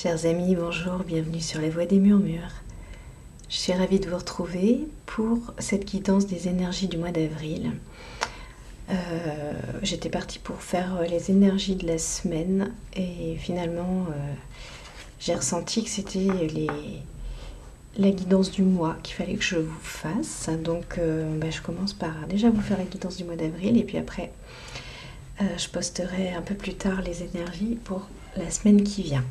Chers amis, bonjour, bienvenue sur la Voix des Murmures. Je suis ravie de vous retrouver pour cette guidance des énergies du mois d'avril. J'étais partie pour faire les énergies de la semaine et finalement j'ai ressenti que c'était la guidance du mois qu'il fallait que je vous fasse. Donc je commence par déjà vous faire la guidance du mois d'avril et puis après je posterai un peu plus tard les énergies pour la semaine qui vient.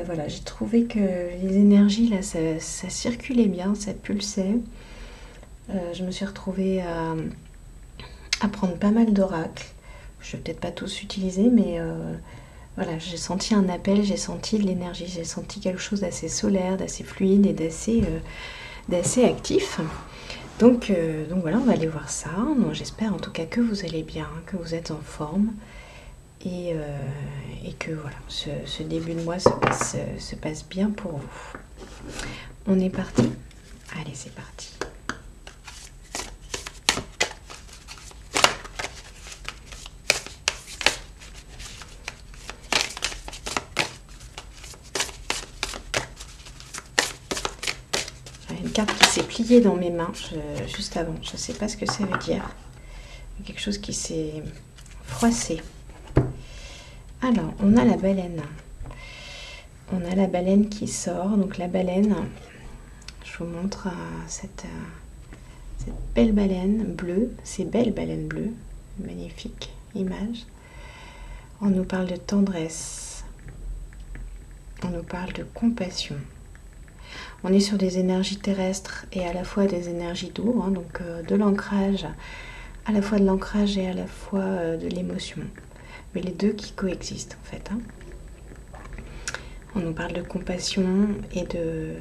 Voilà, j'ai trouvé que les énergies là ça circulait bien, ça pulsait. Je me suis retrouvée à prendre pas mal d'oracles. Je vais peut-être pas tous utiliser, mais voilà, j'ai senti un appel, j'ai senti de l'énergie, j'ai senti quelque chose d'assez solaire, d'assez fluide et d'assez actif. Donc voilà, on va aller voir ça. J'espère en tout cas que vous allez bien, que vous êtes en forme. Et que voilà, ce début de mois se passe bien pour vous. On est parti? Allez, c'est parti. J'ai une carte qui s'est pliée dans mes mains juste avant. Je ne sais pas ce que ça veut dire. Quelque chose qui s'est froissé. Alors, on a la baleine. On a la baleine qui sort. Donc la baleine, je vous montre cette belle baleine bleue. Ces belles baleines bleues. Magnifique image. On nous parle de tendresse. On nous parle de compassion. On est sur des énergies terrestres et à la fois des énergies d'eau. Donc de l'ancrage, à la fois de l'ancrage et à la fois de l'émotion. Mais les deux qui coexistent en fait. On nous parle de compassion et de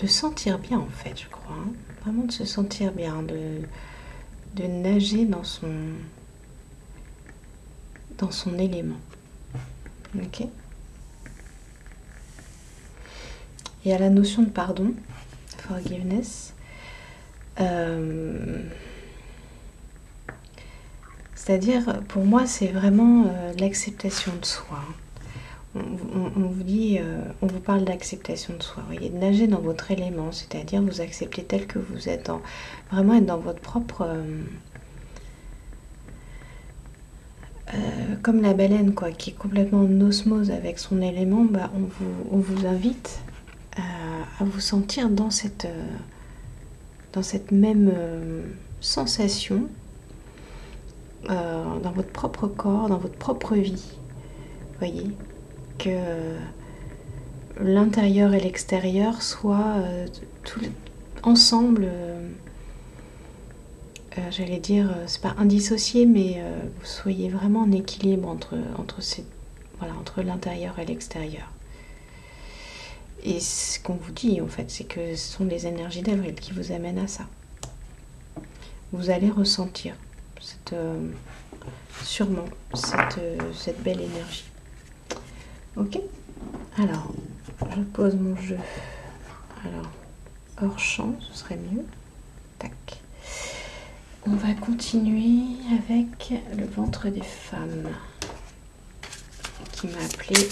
sentir bien en fait, je crois. Vraiment de se sentir bien, de nager dans son élément. Ok. Et à la notion de pardon, forgiveness. C'est-à-dire, pour moi, c'est vraiment l'acceptation de soi. On vous dit, on vous parle d'acceptation de soi. Vous voyez, de nager dans votre élément, c'est-à-dire vous accepter tel que vous êtes, vraiment être dans votre propre... comme la baleine, quoi, qui est complètement en osmose avec son élément, on vous invite à vous sentir dans cette même sensation dans votre propre corps, dans votre propre vie. Vous voyez, que l'intérieur et l'extérieur soient ensemble, j'allais dire, c'est pas indissocié, mais vous soyez vraiment en équilibre entre l'intérieur et l'extérieur. Et ce qu'on vous dit en fait, c'est que ce sont les énergies d'avril qui vous amènent à ça. Vous allez ressentir sûrement cette belle énergie. Ok. Alors, je pose mon jeu. Alors, hors champ, ce serait mieux. Tac. On va continuer avec le ventre des femmes qui m'a appelé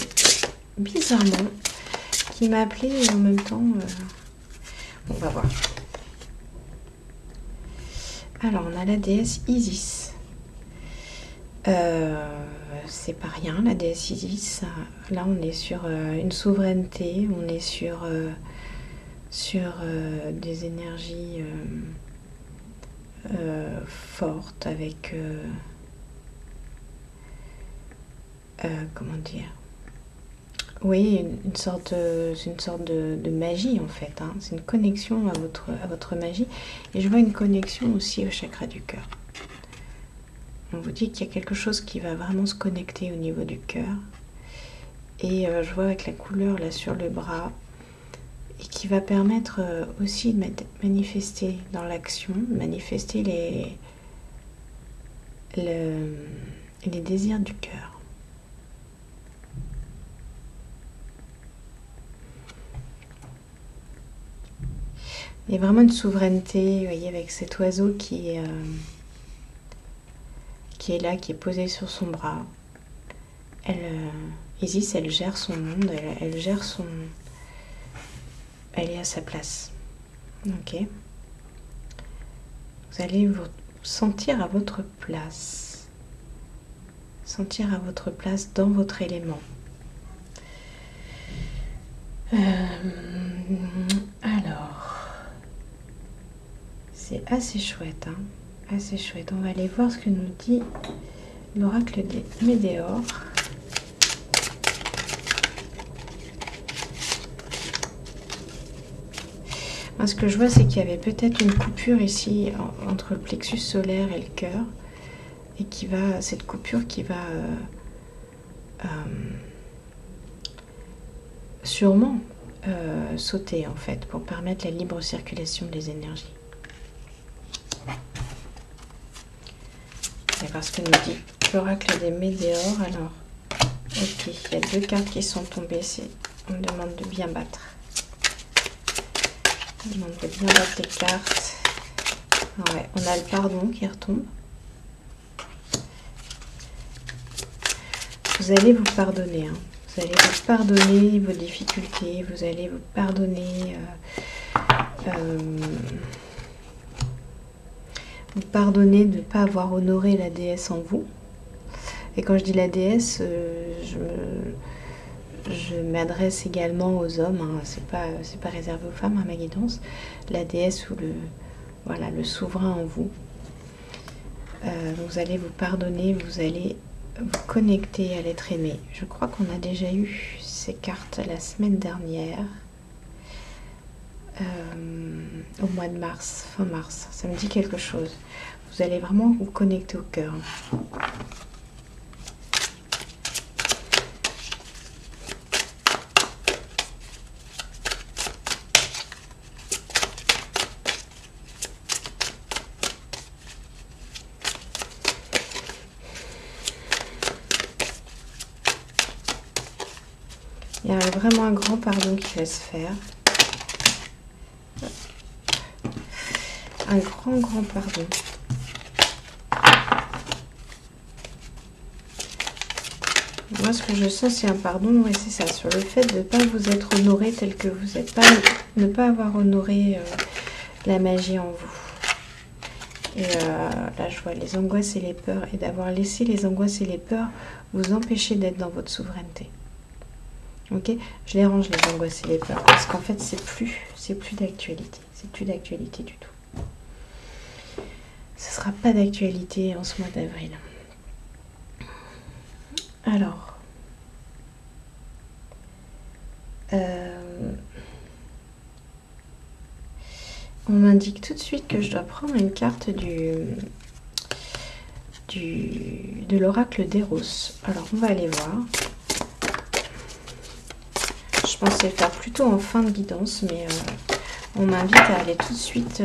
bizarrement. Qui m'a appelé et en même temps on va voir. Alors on a la déesse Isis, c'est pas rien la déesse Isis. Là on est sur une souveraineté, on est sur des énergies fortes avec comment dire. Oui, c'est une sorte de magie en fait. C'est une connexion à votre magie. Et je vois une connexion aussi au chakra du cœur. On vous dit qu'il y a quelque chose qui va vraiment se connecter au niveau du cœur. Et je vois avec la couleur là sur le bras. Et qui va permettre aussi de manifester dans l'action, manifester les désirs du cœur. Il y a vraiment une souveraineté, vous voyez, avec cet oiseau qui est qui est là, qui est posée sur son bras. Isis, elle gère son monde, elle gère son... Elle est à sa place. Ok. Vous allez vous sentir à votre place. Sentir à votre place dans votre élément. Alors, c'est assez chouette, hein, assez chouette. On va aller voir ce que nous dit l'oracle des Médéores. Moi, ce que je vois, c'est qu'il y avait peut-être une coupure ici entre le plexus solaire et le cœur, et cette coupure qui va sûrement sauter en fait pour permettre la libre circulation des énergies. C'est parce que nous dit l'oracle des Médéores. Alors, ok, il y a 2 cartes qui sont tombées. On me demande de bien battre. On me demande de bien battre les cartes. Ouais, on a le pardon qui retombe. Vous allez vous pardonner, hein. Vous allez vous pardonner vos difficultés, vous allez vous pardonner de ne pas avoir honoré la déesse en vous. Et quand je dis la déesse, je m'adresse également aux hommes, hein. C'est pas réservé aux femmes, hein, ma guidance. La déesse ou le souverain en vous. Vous allez vous pardonner, vous allez vous connecter à l'être aimé. Je crois qu'on a déjà eu ces cartes la semaine dernière, au mois de mars, fin mars. Ça me dit quelque chose. Vous allez vraiment vous connecter au cœur. Il y a vraiment un grand pardon qui va se faire. Un grand pardon. Moi, ce que je sens, c'est un pardon, et c'est ça, sur le fait de ne pas vous être honoré tel que vous êtes, ne pas avoir honoré la magie en vous. Et là, je vois les angoisses et les peurs, et d'avoir laissé les angoisses et les peurs vous empêcher d'être dans votre souveraineté. Ok, je les range, les angoisses et les peurs, parce qu'en fait c'est plus d'actualité, c'est plus d'actualité du tout. Ce sera pas d'actualité en ce mois d'avril. Alors, on m'indique tout de suite que je dois prendre une carte de l'oracle d'Eros. Alors on va aller voir. Je pensais le faire plutôt en fin de guidance, mais on m'invite à aller tout de suite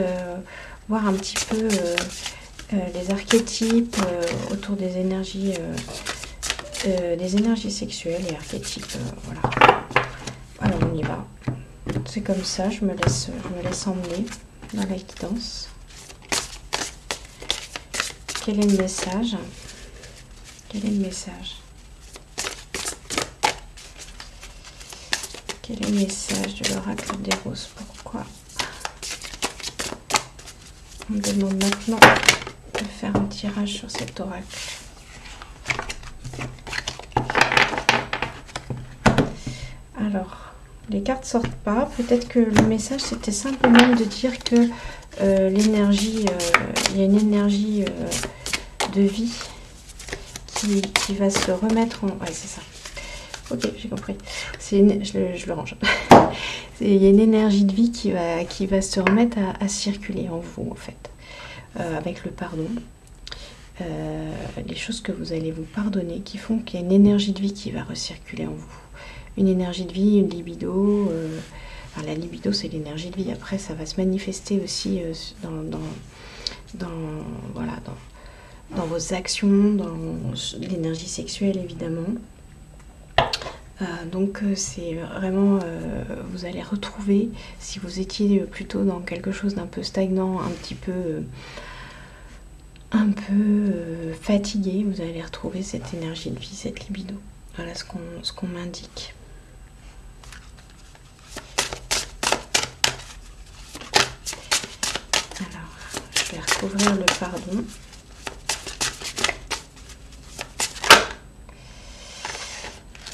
voir un petit peu les archétypes autour des énergies sexuelles et archétypes. Voilà. Alors on y va. C'est comme ça, je me laisse emmener dans la guidance. Quel est le message? Quel est le message? Quel est le message de l'oracle d'Eros? Pourquoi on me demande maintenant de faire un tirage sur cet oracle? Alors, les cartes sortent pas. Peut-être que le message c'était simplement de dire que l'énergie, il y a une énergie de vie qui va se remettre en... Ouais, c'est ça. Ok, j'ai compris. Je le range. Il y a une énergie de vie qui va se remettre à circuler en vous, en fait, avec le pardon. Les choses que vous allez vous pardonner qui font qu'il y a une énergie de vie qui va recirculer en vous. Une énergie de vie, une libido. Enfin, la libido, c'est l'énergie de vie. Après, ça va se manifester aussi dans vos actions, dans l'énergie sexuelle, évidemment. Donc c'est vraiment, vous allez retrouver, si vous étiez plutôt dans quelque chose d'un peu stagnant, un petit peu un peu fatigué, vous allez retrouver cette énergie de vie, cette libido. Voilà ce qu'on m'indique. Alors, je vais recouvrir le pardon.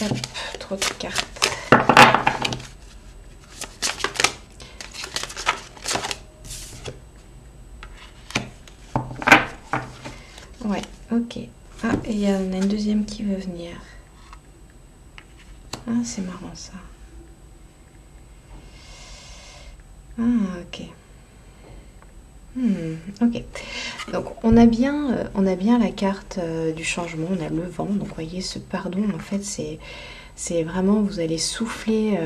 Hop, trop de cartes. Ouais, ok. Ah, et il y en a une deuxième qui veut venir. Ah, c'est marrant ça. Ah, ok. Ok. Donc on a bien la carte du changement, on a le vent. Donc vous voyez ce pardon, en fait c'est vraiment, vous allez souffler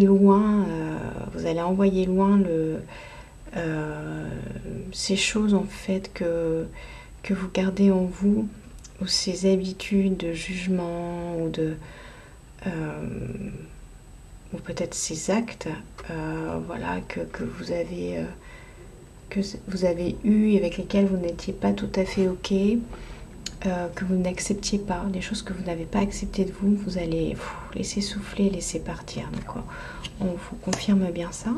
loin, vous allez envoyer loin ces choses en fait que vous gardez en vous, ou ces habitudes de jugement ou ou peut-être ces actes voilà, que vous avez eu et avec lesquels vous n'étiez pas tout à fait ok, que vous n'acceptiez pas, des choses que vous n'avez pas acceptées de vous, vous allez laisser souffler, laisser partir. Donc on vous confirme bien ça.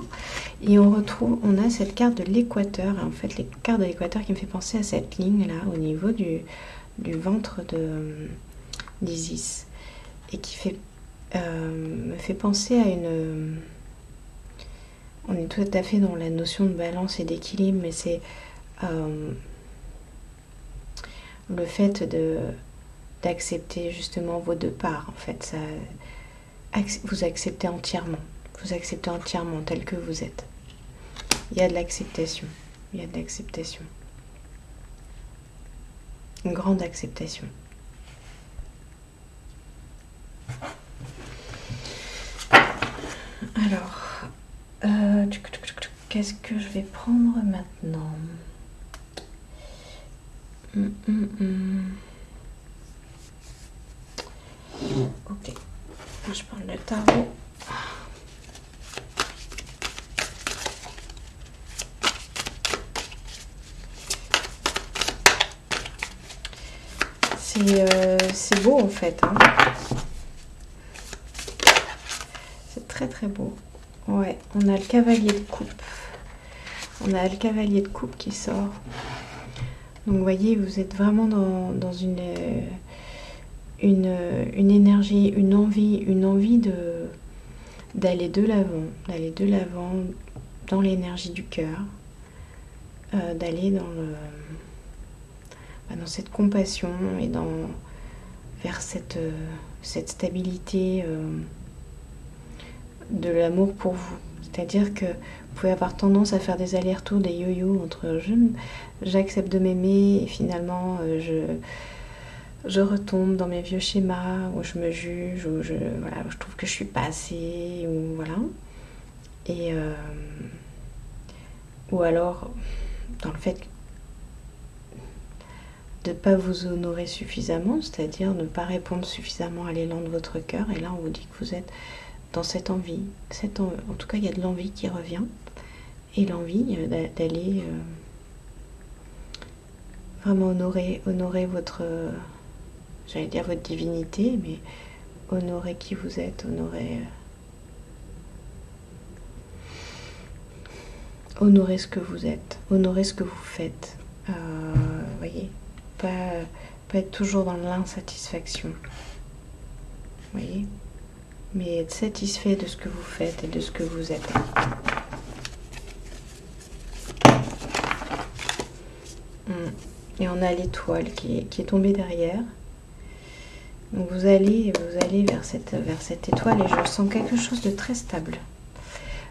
Et on a cette carte de l'équateur, en fait les cartes de l'équateur qui me fait penser à cette ligne là au niveau du ventre d'Isis, et qui me fait penser à une... On est tout à fait dans la notion de balance et d'équilibre, mais c'est le fait d'accepter justement vos deux parts. En fait, vous acceptez entièrement. Vous acceptez entièrement tel que vous êtes. Il y a de l'acceptation. Il y a de l'acceptation. Une grande acceptation. Alors... qu'est-ce que je vais prendre maintenant? Ok, je prends le tarot. C'est beau en fait, hein. C'est très très beau. Ouais, on a le cavalier de coupe. On a le cavalier de coupe qui sort. Donc vous voyez, vous êtes vraiment dans une énergie, une envie d'aller de l'avant dans l'énergie du cœur, d'aller dans cette compassion et vers cette stabilité de l'amour pour vous. C'est-à-dire que vous pouvez avoir tendance à faire des allers-retours, des yo-yo entre j'accepte de m'aimer et finalement je retombe dans mes vieux schémas où je me juge, où je trouve que je suis pas assez, ou voilà. Et ou alors dans le fait de ne pas vous honorer suffisamment, c'est-à-dire ne pas répondre suffisamment à l'élan de votre cœur. Et là on vous dit que vous êtes dans cette envie, en tout cas il y a de l'envie qui revient, et l'envie d'aller vraiment honorer votre, j'allais dire votre divinité, mais honorer qui vous êtes, honorer ce que vous êtes, honorer ce que vous faites, voyez, pas être toujours dans l'insatisfaction, voyez, mais être satisfait de ce que vous faites et de ce que vous êtes. Et on a l'étoile qui est tombée derrière. Donc vous allez vers cette étoile, et je ressens quelque chose de très stable.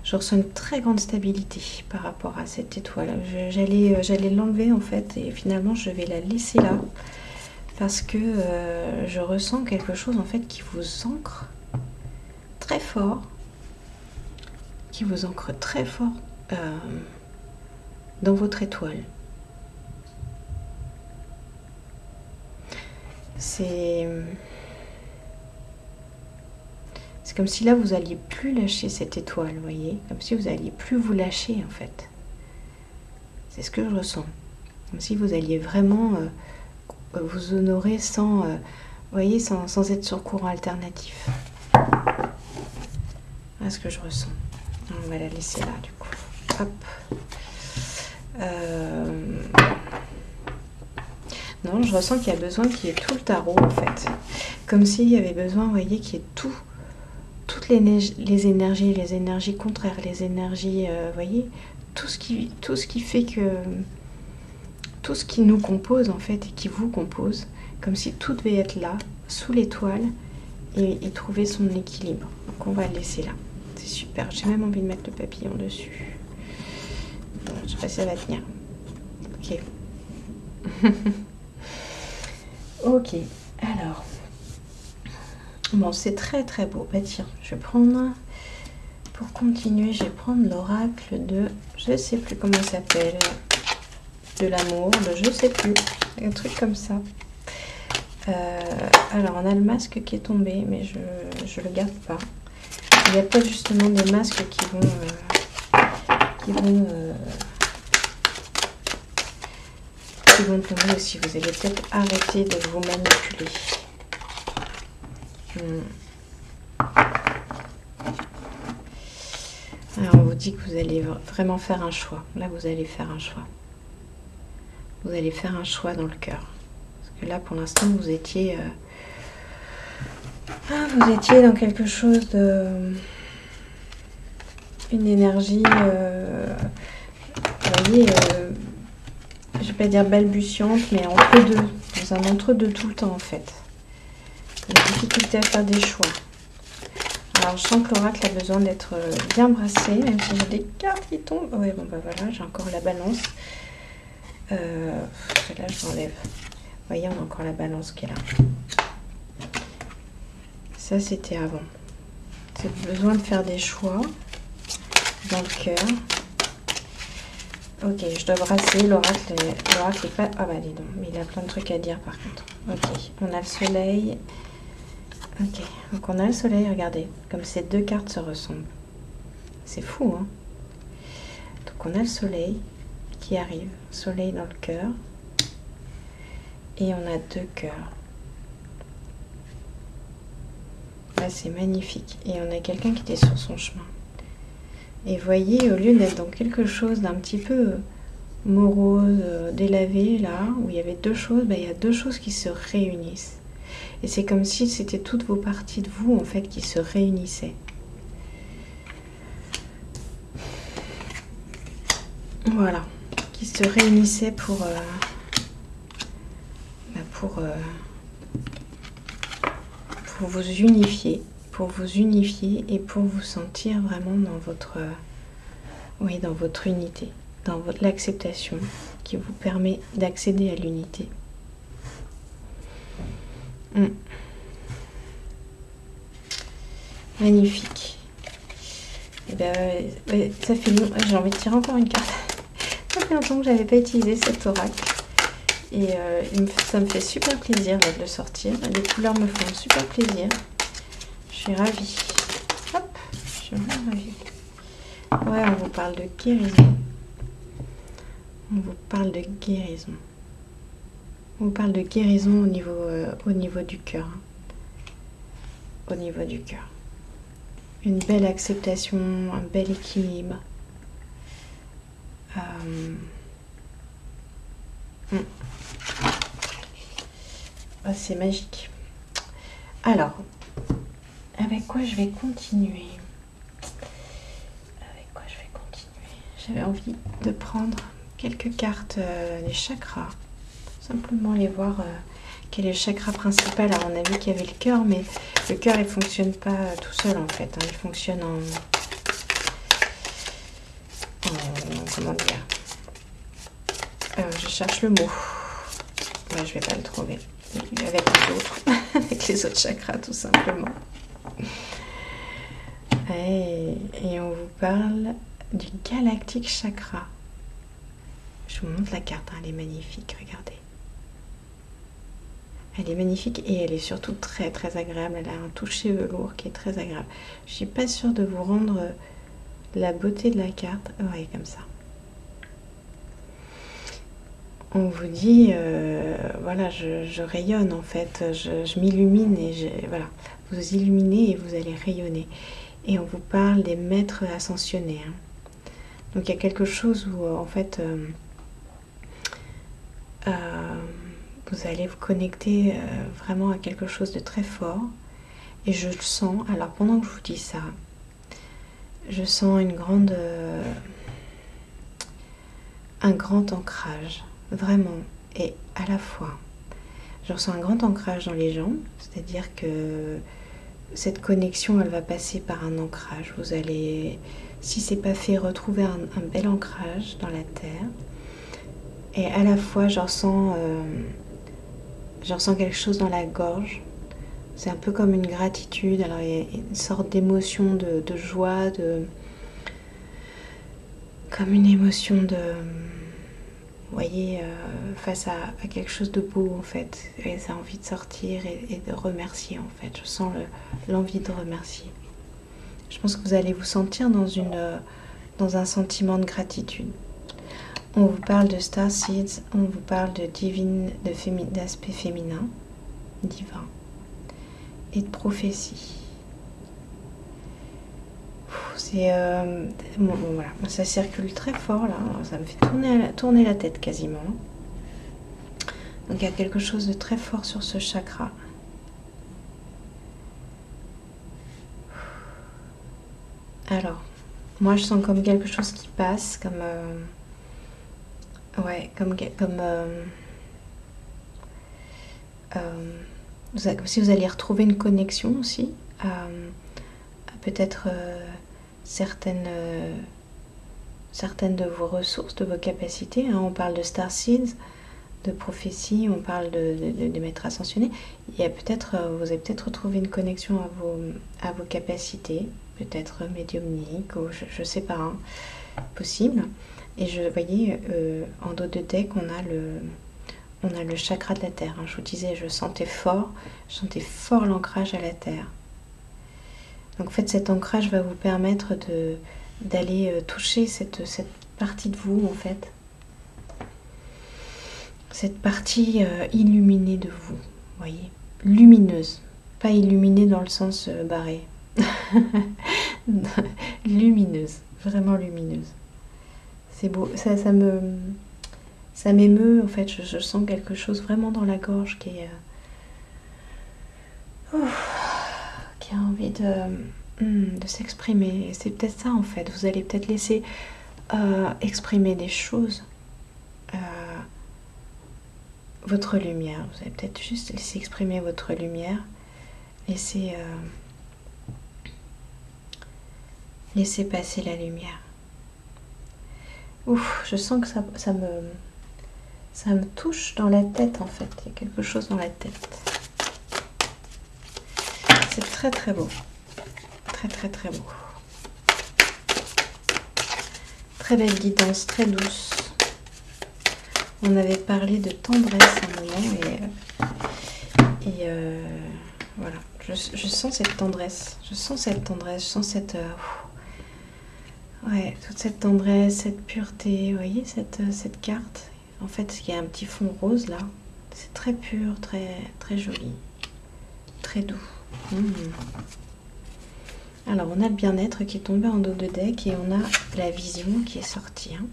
Je ressens une très grande stabilité par rapport à cette étoile. J'allais l'enlever en fait, et finalement je vais la laisser là, parce que je ressens quelque chose en fait qui vous ancre très fort, dans votre étoile. C'est comme si là vous alliez plus lâcher cette étoile, vous voyez, comme si vous alliez plus vous lâcher en fait. C'est ce que je ressens. Comme si vous alliez vraiment vous honorer sans, voyez, sans être sur courant alternatif. Voilà ce que je ressens. On va la laisser là du coup. Hop. Non, je ressens qu'il y a besoin qu'il y ait tout le tarot en fait. Comme s'il y avait besoin, vous voyez, qu'il y ait toutes les énergies contraires, les énergies, vous voyez, tout ce qui fait que... Tout ce qui nous compose en fait et qui vous compose, comme si tout devait être là, sous l'étoile, et trouver son équilibre. Donc on va le laisser là. C'est super. J'ai même envie de mettre le papillon dessus. Bon, je sais pas si ça va tenir. Ok. Ok. Alors. Bon, c'est très très beau. Bah tiens, je vais prendre... Pour continuer, je vais prendre l'oracle de... Je sais plus comment il s'appelle. De l'amour, de je sais plus. Un truc comme ça. Alors, on a le masque qui est tombé, mais je le garde pas. Il y a peut-être justement des masques qui vont tomber aussi. Vous allez peut-être arrêter de vous manipuler. Alors, on vous dit que vous allez vraiment faire un choix. Là, vous allez faire un choix. Vous allez faire un choix dans le cœur. Parce que là, pour l'instant, vous étiez dans quelque chose de... Une énergie... vous voyez, je ne vais pas dire balbutiante, mais entre-deux. Dans un entre-deux tout le temps, en fait. Des difficultés à faire des choix. Alors, je sens que l'oracle a besoin d'être bien brassé, même si j'ai des cartes qui tombent. Oui, bon, bah voilà, j'ai encore la balance. Là, je l'enlève. Vous voyez, on a encore la balance qui est là. Ça, c'était avant. C'est besoin de faire des choix dans le cœur. Ok, je dois brasser. L'oracle est pas... Ah bah dis donc, mais il a plein de trucs à dire par contre. Ok, on a le soleil. Ok, donc on a le soleil, regardez. Comme ces deux cartes se ressemblent. C'est fou, hein. Donc on a le soleil qui arrive. Soleil dans le cœur. Et on a deux cœurs. Là, c'est magnifique. Et on a quelqu'un qui était sur son chemin. Et voyez, au lieu d'être dans quelque chose d'un petit peu morose, délavé, là, où il y avait deux choses, il y a deux choses qui se réunissent. Et c'est comme si c'était toutes vos parties de vous, en fait, qui se réunissaient. Voilà. Qui se réunissaient pour vous unifier. Pour vous unifier et pour vous sentir vraiment dans votre, dans votre unité. Dans l'acceptation qui vous permet d'accéder à l'unité. Magnifique. Et ben, ça fait long. J'ai envie de tirer encore une carte. Ça fait longtemps que j'avais pas utilisé cet oracle. Et ça me fait super plaisir de le sortir. Les couleurs me font super plaisir. Je suis ravie. Hop, je suis vraiment ravie. Ouais, on vous parle de guérison. On vous parle de guérison. On vous parle de guérison au niveau du cœur. Au niveau du cœur. Une belle acceptation, un bel équilibre. C'est magique. Alors, avec quoi je vais continuer? J'avais envie de prendre quelques cartes des chakras. Simplement aller voir quel est le chakra principal. Alors, on a vu qu'il y avait le cœur, mais le cœur, il ne fonctionne pas tout seul, en fait. Il fonctionne en comment dire? Je cherche le mot. Ouais, je vais pas le trouver. Avec les autres. Avec les autres chakras, tout simplement. Et on vous parle du galactique chakra. Je vous montre la carte, elle est magnifique, regardez. Elle est magnifique et elle est surtout très très agréable. Elle a un toucher velours qui est très agréable. Je suis pas sûre de vous rendre la beauté de la carte. Ouais, comme ça. on vous dit, voilà, je rayonne en fait, je m'illumine et voilà, vous illuminez et vous allez rayonner. Et on vous parle des maîtres ascensionnés. Hein. Donc il y a quelque chose où en fait, vous allez vous connecter vraiment à quelque chose de très fort. Et je le sens, alors pendant que je vous dis ça, je sens un grand ancrage, vraiment, et à la fois. Je ressens un grand ancrage dans les jambes, c'est-à-dire que cette connexion, elle va passer par un ancrage. Vous allez, si c'est pas fait, retrouver un bel ancrage dans la terre. Et à la fois, je ressens quelque chose dans la gorge. C'est un peu comme une gratitude. Alors il y a une sorte d'émotion de joie, comme une émotion de, vous voyez, face à quelque chose de beau en fait. Et ça a envie de sortir et de remercier en fait. Je sens l'envie de remercier. Je pense que vous allez vous sentir dans un sentiment de gratitude. On vous parle de Star Seeds, on vous parle de d'aspect féminin, divin, et de prophétie. C'est bon, voilà, ça circule très fort là, ça me fait tourner la tête quasiment. Donc il y a quelque chose de très fort sur ce chakra. Alors, moi je sens comme quelque chose qui passe, comme ouais, comme si vous alliez retrouver une connexion aussi, peut-être certaines de vos ressources, de vos capacités. Hein. On parle de Star Seeds, de prophétie, on parle de maîtres ascensionnés. Vous avez peut-être retrouvé une connexion à vos capacités, peut-être médiumniques, ou je ne sais pas, hein, possible. Et je voyais en dos de deck, on a le chakra de la terre. Hein. Je vous disais, je sentais fort l'ancrage à la terre. Donc en fait, cet ancrage va vous permettre d'aller toucher cette partie de vous, en fait. Cette partie illuminée de vous, voyez. Lumineuse. Pas illuminée dans le sens barré. Lumineuse. Vraiment lumineuse. C'est beau. Ça m'émeut, en fait. Je sens quelque chose vraiment dans la gorge qui a envie de s'exprimer. Et c'est peut-être ça en fait. Vous allez peut-être laisser exprimer des choses. Votre lumière. Vous allez peut-être juste laisser exprimer votre lumière. Laisser passer la lumière. Ouf, je sens que ça me touche dans la tête en fait. Il y a quelque chose dans la tête. C'est très très beau. Très très très beau. Très belle guidance, très douce. On avait parlé de tendresse à un moment et voilà. Je sens cette tendresse. Je sens cette ouais, toute cette tendresse, cette pureté. Vous voyez cette carte. En fait, il y a un petit fond rose là. C'est très pur, très très joli, très doux. Alors on a le bien-être qui est tombé en dos de deck et on a la vision qui est sortie. Hein.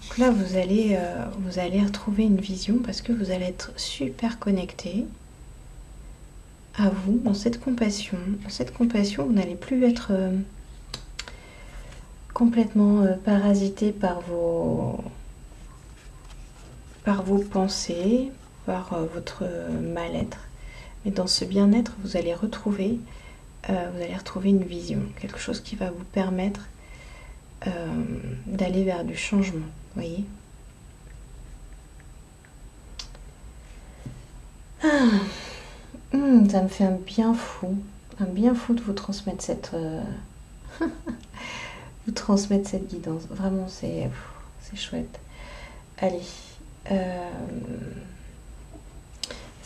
Donc là vous allez retrouver une vision parce que vous allez être super connecté à vous dans cette compassion. Dans cette compassion, vous n'allez plus être complètement parasité par vos pensées, par votre mal-être. Mais dans ce bien-être, vous allez retrouver une vision, quelque chose qui va vous permettre d'aller vers du changement, vous voyez. Ça me fait un bien fou de vous transmettre cette guidance. Vraiment, c'est chouette. Allez, est-ce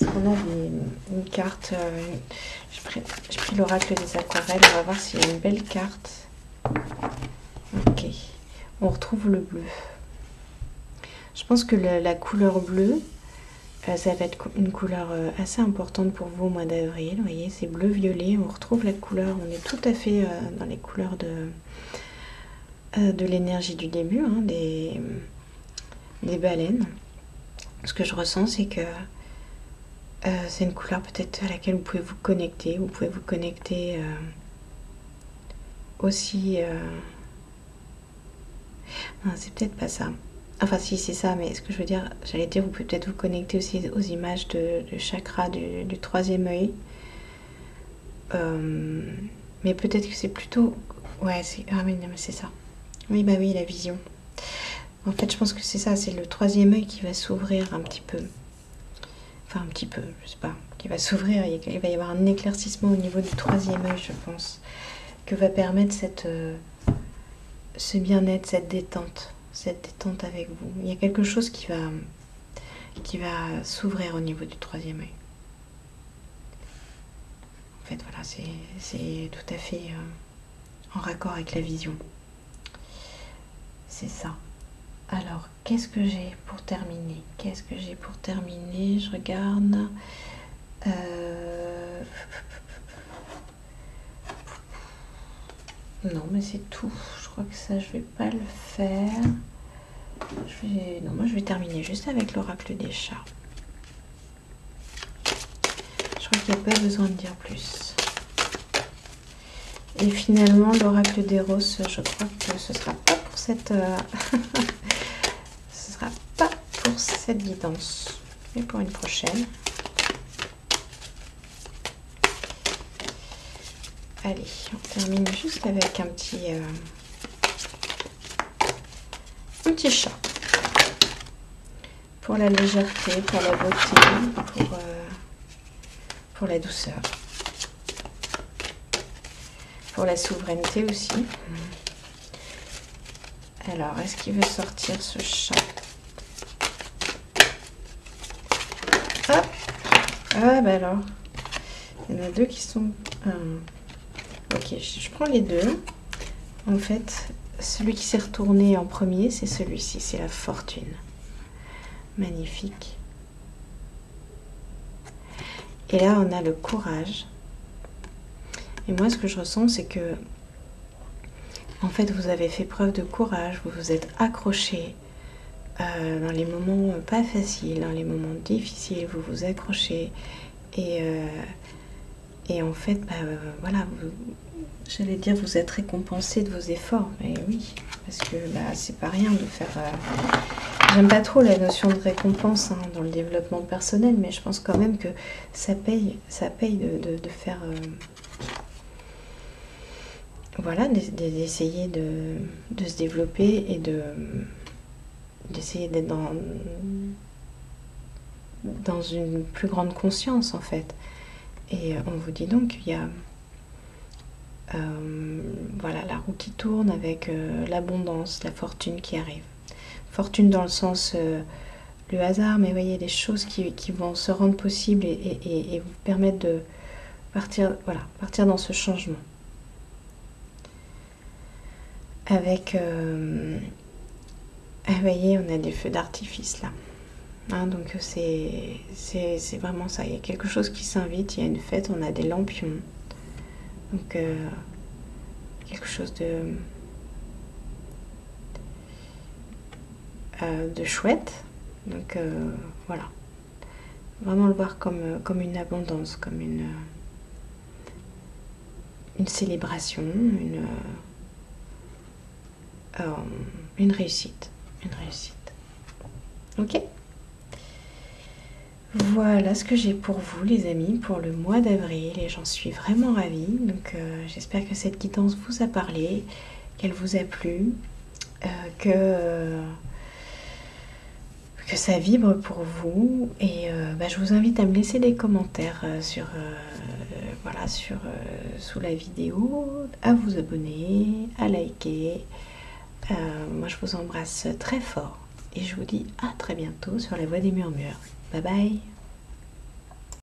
qu'on a une carte j'ai pris l'oracle des aquarelles. On va voir s'il y a une belle carte. Ok, on retrouve le bleu. Je pense que la couleur bleue, ça va être une couleur assez importante pour vous au mois d'avril. Vous voyez, c'est bleu-violet. On retrouve la couleur, on est tout à fait dans les couleurs de l'énergie du début, hein, des baleines. Ce que je ressens, c'est que c'est une couleur peut-être à laquelle vous pouvez vous connecter. Vous pouvez vous connecter aussi... Non, c'est peut-être pas ça. Enfin, si, c'est ça, mais ce que je veux dire, j'allais dire, vous pouvez peut-être vous connecter aussi aux images de chakra du troisième œil. Mais peut-être que c'est plutôt... Ouais, ah oui, non, mais c'est ça. Oui, bah oui, la vision. En fait, je pense que c'est ça, c'est le troisième œil qui va s'ouvrir un petit peu. Enfin, un petit peu, je sais pas, qui va s'ouvrir. Il va y avoir un éclaircissement au niveau du troisième œil, je pense, que va permettre ce bien-être, cette détente avec vous. Il y a quelque chose qui va s'ouvrir au niveau du troisième œil. En fait, voilà, c'est tout à fait en raccord avec la vision. C'est ça. Alors, qu'est-ce que j'ai pour terminer? Je regarde. Non, mais c'est tout. Je crois que ça, je vais pas le faire. Non, moi, je vais terminer juste avec l'oracle des chats. Je crois qu'il n'y a pas besoin de dire plus. Et finalement, l'oracle des roses, je crois que ce sera pas pour cette... ce sera pas pour cette guidance, mais pour une prochaine. Allez, on termine juste avec un petit chat. Pour la légèreté, pour la beauté, pour la douceur. Pour la souveraineté aussi. Alors, est-ce qu'il veut sortir ce chat? Hop. Ah, bah alors. Il y en a deux qui sont... Ok, je prends les deux. En fait, celui qui s'est retourné en premier, c'est celui-ci, c'est la fortune. Magnifique. Et là, on a le courage. Et moi, ce que je ressens, c'est que, en fait, vous avez fait preuve de courage, vous vous êtes accroché dans les moments pas faciles, dans les moments difficiles, vous vous accrochez. Et en fait, voilà, j'allais dire, vous êtes récompensé de vos efforts. Mais oui, parce que là, c'est pas rien de faire... J'aime pas trop la notion de récompense dans le développement personnel, mais je pense quand même que ça paye de faire... voilà, d'essayer de se développer et d'essayer d'être dans une plus grande conscience, en fait. Et on vous dit donc qu'il y a voilà, la roue qui tourne avec l'abondance, la fortune qui arrive. Fortune dans le sens le hasard, mais vous voyez, des choses qui vont se rendre possibles et vous permettre de partir dans ce changement. Avec, vous voyez, on a des feux d'artifice là. Hein, donc c'est vraiment ça. Il y a quelque chose qui s'invite, il y a une fête, on a des lampions. Donc quelque chose de chouette. Donc voilà. Vraiment le voir comme une abondance, comme une célébration, une réussite. Ok ? Voilà ce que j'ai pour vous, les amis, pour le mois d'avril, et j'en suis vraiment ravie. Donc j'espère que cette guidance vous a parlé, qu'elle vous a plu, que ça vibre pour vous. Et je vous invite à me laisser des commentaires sous la vidéo, à vous abonner, à liker. Moi je vous embrasse très fort et je vous dis à très bientôt sur la Voix des Murmures. Bye bye.